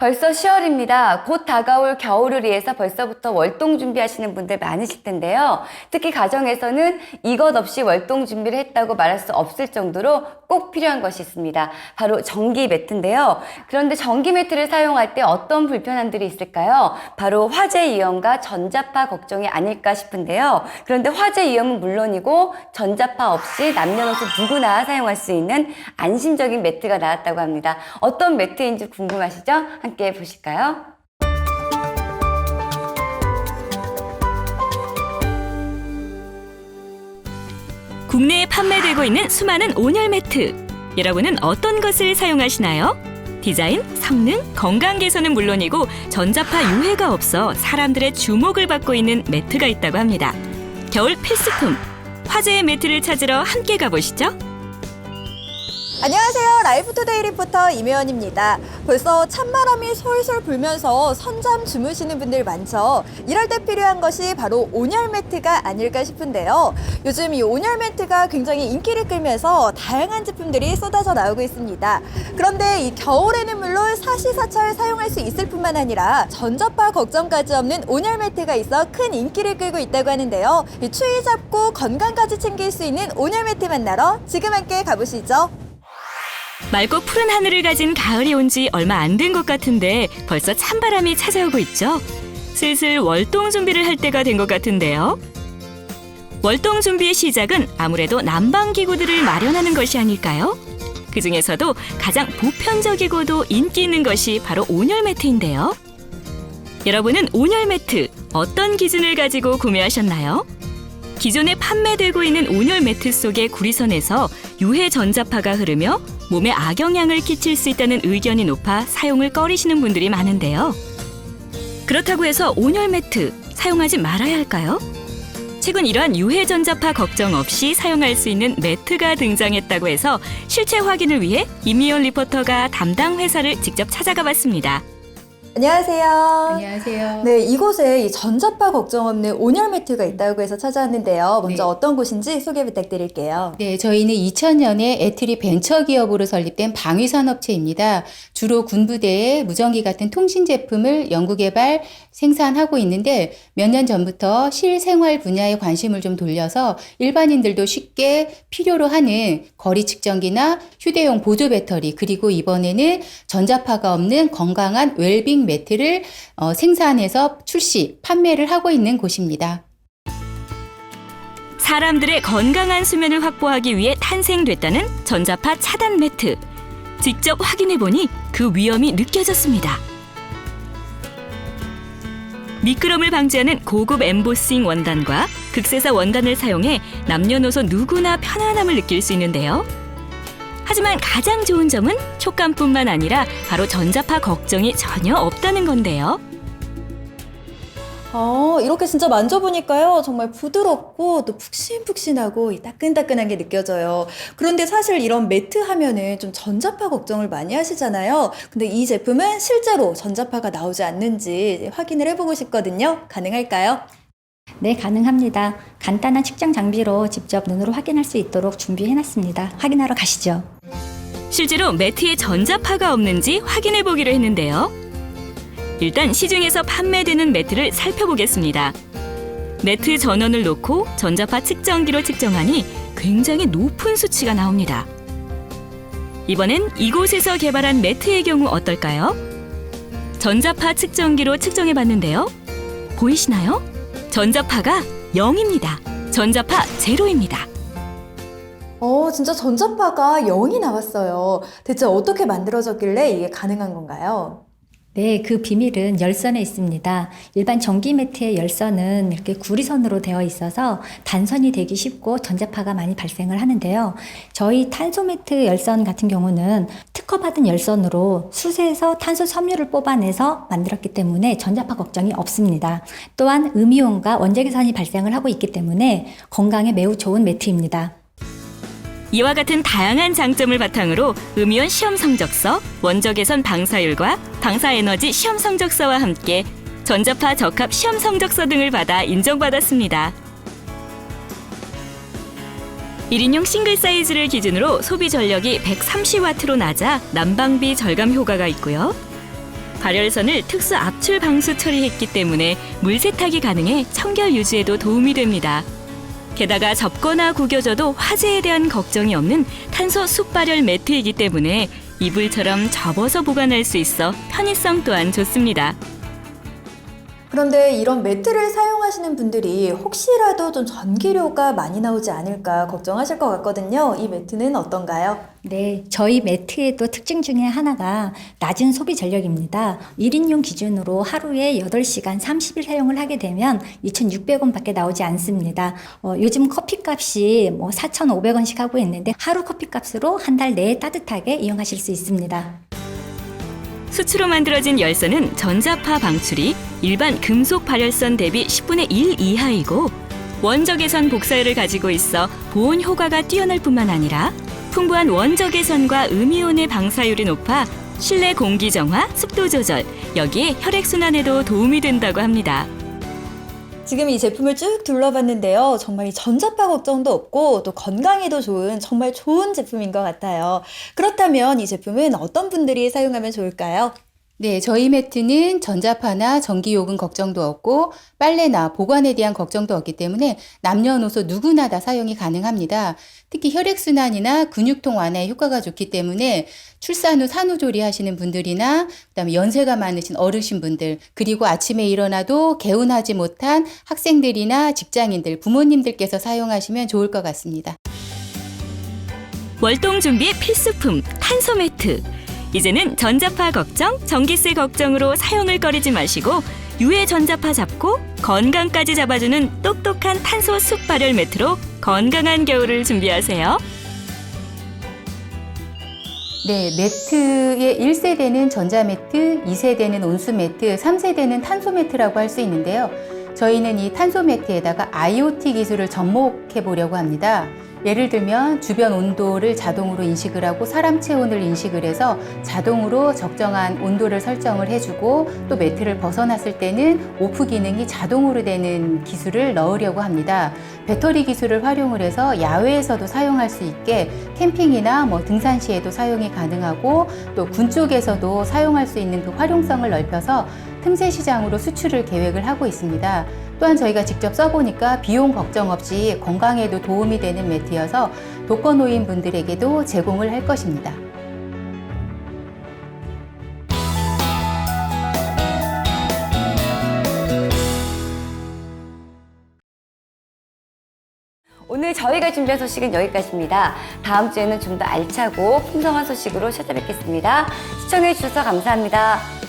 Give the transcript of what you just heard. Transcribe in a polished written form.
벌써 10월입니다. 곧 다가올 겨울을 위해서 벌써부터 월동 준비하시는 분들 많으실 텐데요. 특히 가정에서는 이것 없이 월동 준비를 했다고 말할 수 없을 정도로 꼭 필요한 것이 있습니다. 바로 전기 매트인데요. 그런데 전기 매트를 사용할 때 어떤 불편함들이 있을까요? 바로 화재 위험과 전자파 걱정이 아닐까 싶은데요. 그런데 화재 위험은 물론이고 전자파 없이 남녀노소 누구나 사용할 수 있는 안심적인 매트가 나왔다고 합니다. 어떤 매트인지 궁금하시죠? 함께 보실까요? 국내에 판매되고 있는 수많은 온열 매트. 여러분은 어떤 것을 사용하시나요? 디자인, 성능, 건강 개선은 물론이고 전자파 유해가 없어 사람들의 주목을 받고 있는 매트가 있다고 합니다. 겨울 필수품, 화제의 매트를 찾으러 함께 가보시죠. 안녕하세요. 라이프투데이 리포터 임혜원입니다. 벌써 찬바람이 솔솔 불면서 선잠 주무시는 분들 많죠. 이럴 때 필요한 것이 바로 온열 매트가 아닐까 싶은데요. 요즘 이 온열 매트가 굉장히 인기를 끌면서 다양한 제품들이 쏟아져 나오고 있습니다. 그런데 이 겨울에는 물론 사시사철 사용할 수 있을 뿐만 아니라 전자파 걱정까지 없는 온열 매트가 있어 큰 인기를 끌고 있다고 하는데요. 이 추위 잡고 건강까지 챙길 수 있는 온열 매트 만나러 지금 함께 가보시죠. 맑고 푸른 하늘을 가진 가을이 온 지 얼마 안 된 것 같은데 벌써 찬바람이 찾아오고 있죠. 슬슬 월동 준비를 할 때가 된 것 같은데요. 월동 준비의 시작은 아무래도 난방기구들을 마련하는 것이 아닐까요? 그중에서도 가장 보편적이고도 인기 있는 것이 바로 온열 매트인데요. 여러분은 온열 매트 어떤 기준을 가지고 구매하셨나요? 기존에 판매되고 있는 온열 매트 속의 구리선에서 유해 전자파가 흐르며 몸에 악영향을 끼칠 수 있다는 의견이 높아 사용을 꺼리시는 분들이 많은데요. 그렇다고 해서 온열 매트 사용하지 말아야 할까요? 최근 이러한 유해 전자파 걱정 없이 사용할 수 있는 매트가 등장했다고 해서 실체 확인을 위해 임미연 리포터가 담당 회사를 직접 찾아가 봤습니다. 안녕하세요. 안녕하세요. 네, 이곳에 이 전자파 걱정 없는 온열 매트가 있다고 해서 찾아왔는데요. 먼저 네. 어떤 곳인지 소개 부탁드릴게요. 네, 저희는 2000년에 애트리 벤처기업으로 설립된 방위산업체입니다. 주로 군부대에 무전기 같은 통신 제품을 연구개발, 생산하고 있는데 몇 년 전부터 실생활 분야에 관심을 좀 돌려서 일반인들도 쉽게 필요로 하는 거리 측정기나 휴대용 보조 배터리, 그리고 이번에는 전자파가 없는 건강한 웰빙 매트를 생산해서 출시, 판매를 하고 있는 곳입니다. 사람들의 건강한 수면을 확보하기 위해 탄생됐다는 전자파 차단 매트. 직접 확인해보니 그 위험이 느껴졌습니다. 미끄럼을 방지하는 고급 엠보싱 원단과 극세사 원단을 사용해 남녀노소 누구나 편안함을 느낄 수 있는데요. 하지만 가장 좋은 점은 촉감뿐만 아니라 바로 전자파 걱정이 전혀 없다는 건데요. 이렇게 진짜 만져보니까요. 정말 부드럽고 또 푹신푹신하고 이 따끈따끈한 게 느껴져요. 그런데 사실 이런 매트 하면은 좀 전자파 걱정을 많이 하시잖아요. 근데 이 제품은 실제로 전자파가 나오지 않는지 확인을 해보고 싶거든요. 가능할까요? 네, 가능합니다. 간단한 측정 장비로 직접 눈으로 확인할 수 있도록 준비해놨습니다. 확인하러 가시죠. 실제로 매트에 전자파가 없는지 확인해보기로 했는데요. 일단 시중에서 판매되는 매트를 살펴보겠습니다. 매트 전원을 놓고 전자파 측정기로 측정하니 굉장히 높은 수치가 나옵니다. 이번엔 이곳에서 개발한 매트의 경우 어떨까요? 전자파 측정기로 측정해봤는데요. 보이시나요? 전자파가 0입니다. 전자파 제로입니다. 진짜 전자파가 0이 나왔어요. 대체 어떻게 만들어졌길래 이게 가능한 건가요? 네, 그 비밀은 열선에 있습니다. 일반 전기 매트의 열선은 이렇게 구리선으로 되어 있어서 단선이 되기 쉽고 전자파가 많이 발생을 하는데요. 저희 탄소 매트 열선 같은 경우는 특허받은 열선으로 수세에서 탄소 섬유를 뽑아내서 만들었기 때문에 전자파 걱정이 없습니다. 또한 음이온과 원자기선이 발생을 하고 있기 때문에 건강에 매우 좋은 매트입니다. 이와 같은 다양한 장점을 바탕으로 음이온 시험 성적서, 원적외선 방사율과 방사에너지 시험 성적서와 함께 전자파 적합 시험 성적서 등을 받아 인정받았습니다. 1인용 싱글 사이즈를 기준으로 소비 전력이 130W로 낮아 난방비 절감 효과가 있고요. 발열선을 특수 압출 방수 처리했기 때문에 물 세탁이 가능해 청결 유지에도 도움이 됩니다. 게다가 접거나 구겨져도 화재에 대한 걱정이 없는 탄소 숯발열 매트이기 때문에 이불처럼 접어서 보관할 수 있어 편의성 또한 좋습니다. 그런데 이런 매트를 사용하시는 분들이 혹시라도 좀 전기료가 많이 나오지 않을까 걱정하실 것 같거든요. 이 매트는 어떤가요? 네, 저희 매트에도 특징 중에 하나가 낮은 소비 전력입니다. 1인용 기준으로 하루에 8시간 30일 사용을 하게 되면 2,600원밖에 나오지 않습니다. 요즘 커피값이 4,500원씩 하고 있는데 하루 커피값으로 한 달 내에 따뜻하게 이용하실 수 있습니다. 수치로 만들어진 열선은 전자파 방출이 일반 금속 발열선 대비 10분의 1 이하이고 원적외선 복사율을 가지고 있어 보온 효과가 뛰어날 뿐만 아니라 풍부한 원적외선과 음이온의 방사율이 높아 실내 공기 정화, 습도 조절, 여기에 혈액순환에도 도움이 된다고 합니다. 지금 이 제품을 쭉 둘러봤는데요. 정말 이 전자파 걱정도 없고 또 건강에도 좋은 정말 좋은 제품인 것 같아요. 그렇다면 이 제품은 어떤 분들이 사용하면 좋을까요? 네, 저희 매트는 전자파나 전기요금 걱정도 없고 빨래나 보관에 대한 걱정도 없기 때문에 남녀노소 누구나 다 사용이 가능합니다. 특히 혈액순환이나 근육통 완화에 효과가 좋기 때문에 출산 후 산후조리 하시는 분들이나 그다음에 연세가 많으신 어르신분들 그리고 아침에 일어나도 개운하지 못한 학생들이나 직장인들, 부모님들께서 사용하시면 좋을 것 같습니다. 월동 준비의 필수품 탄소 매트. 이제는 전자파 걱정, 전기세 걱정으로 사용을 꺼리지 마시고 유해 전자파 잡고 건강까지 잡아주는 똑똑한 탄소 숯 발열 매트로 건강한 겨울을 준비하세요. 네, 매트의 1세대는 전자매트, 2세대는 온수매트, 3세대는 탄소매트라고 할 수 있는데요. 저희는 이 탄소매트에다가 IoT 기술을 접목해 보려고 합니다. 예를 들면 주변 온도를 자동으로 인식을 하고 사람 체온을 인식을 해서 자동으로 적정한 온도를 설정을 해주고 또 매트를 벗어났을 때는 오프 기능이 자동으로 되는 기술을 넣으려고 합니다. 배터리 기술을 활용을 해서 야외에서도 사용할 수 있게 캠핑이나 등산 시에도 사용이 가능하고 또 군 쪽에서도 사용할 수 있는 그 활용성을 넓혀서 틈새 시장으로 수출을 계획을 하고 있습니다. 또한 저희가 직접 써보니까 비용 걱정 없이 건강에도 도움이 되는 매트여서 독거노인 분들에게도 제공을 할 것입니다. 오늘 저희가 준비한 소식은 여기까지입니다. 다음 주에는 좀 더 알차고 풍성한 소식으로 찾아뵙겠습니다. 시청해주셔서 감사합니다.